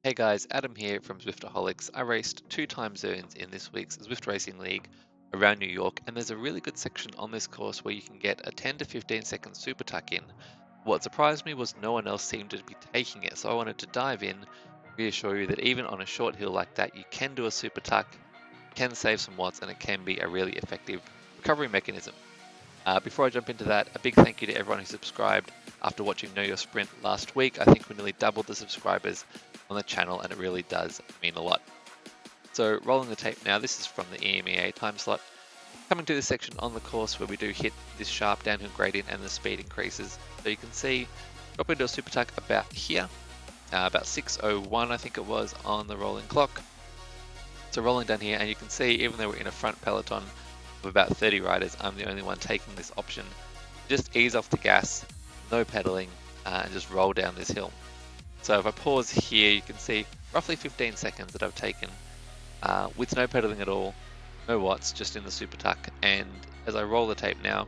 Hey guys, Adam here from Zwiftaholics. I raced two time zones in this week's Zwift Racing League around New York, and there's a really good section on this course where you can get a 10 to 15-second super tuck in. What surprised me was no one else seemed to be taking it, so I wanted to dive in, reassure you that even on a short hill like that, you can do a super tuck, can save some watts, and it can be a really effective recovery mechanism. Before I jump into that, a big thank you to everyone who subscribed after watching Know Your Sprint last week. I think we nearly doubled the subscribers on the channel, and it really does mean a lot. So rolling the tape now, this is from the EMEA time slot. Coming to this section on the course where we do hit this sharp downhill gradient and the speed increases. So you can see, drop into a super tuck about here, about 6:01 I think it was on the rolling clock. So rolling down here, and you can see even though we're in a front peloton of about 30 riders, I'm the only one taking this option. Just ease off the gas, no pedaling, and just roll down this hill. So if I pause here, you can see roughly 15 seconds that I've taken with no pedaling at all, no watts, just in the super tuck. And as I roll the tape now,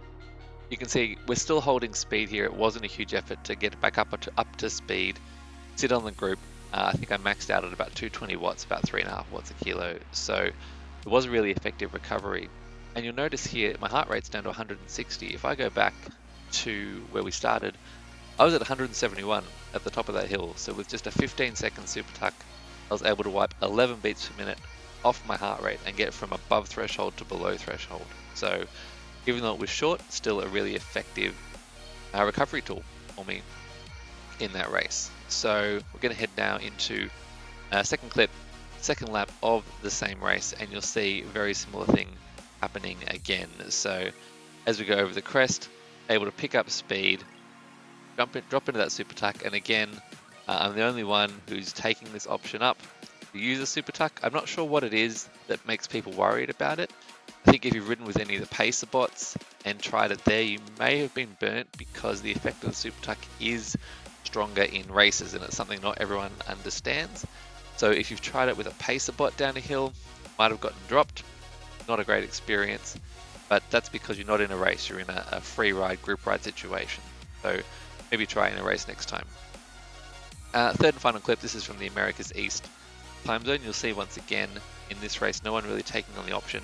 you can see we're still holding speed here. It wasn't a huge effort to get back up to speed, sit on the group. I think I maxed out at about 220 watts, about 3.5 watts a kilo. So it was a really effective recovery. And you'll notice here, my heart rate's down to 160. If I go back to where we started, I was at 171 at the top of that hill. So with just a 15-second super tuck, I was able to wipe 11 beats per minute off my heart rate and get from above threshold to below threshold. So even though it was short, still a really effective recovery tool for me in that race. So we're going to head now into second clip, second lap of the same race, and you'll see a very similar thing happening again. So as we go over the crest, able to pick up speed, drop into that super tuck, and again, I'm the only one who's taking this option up to use a super tuck. I'm not sure what it is that makes people worried about it. I think if you've ridden with any of the pacer bots and tried it there, you may have been burnt because the effect of the super tuck is stronger in races, and it's something not everyone understands. So if you've tried it with a pacer bot down a hill, might have gotten dropped. Not a great experience, but that's because you're not in a race, you're in a free ride, group ride situation. So maybe try it in a race next time. Third and final clip, this is from the Americas East time zone. You'll see once again in this race, no one really taking on the option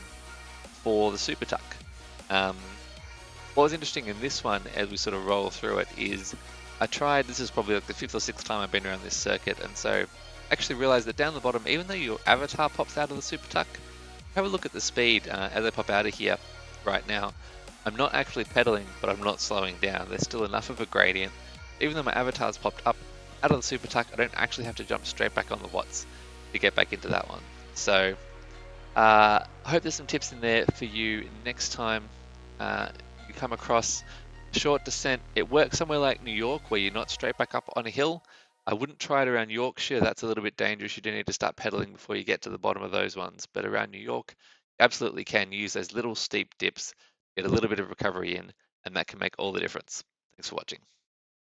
for the super tuck. What was interesting in this one, as we sort of roll through it, is I tried, this is probably like the 5th or 6th time I've been around this circuit, and so I actually realized that down the bottom, even though your avatar pops out of the super tuck, have a look at the speed as I pop out of here right now. I'm not actually pedaling, but I'm not slowing down. There's still enough of a gradient. Even though my avatar's popped up out of the super tuck, I don't actually have to jump straight back on the watts to get back into that one. So I hope there's some tips in there for you next time you come across a short descent. It works somewhere like New York where you're not straight back up on a hill. I wouldn't try it around Yorkshire. That's a little bit dangerous. You do need to start pedaling before you get to the bottom of those ones. But around New York, you absolutely can use those little steep dips, get a little bit of recovery in, and that can make all the difference. Thanks for watching.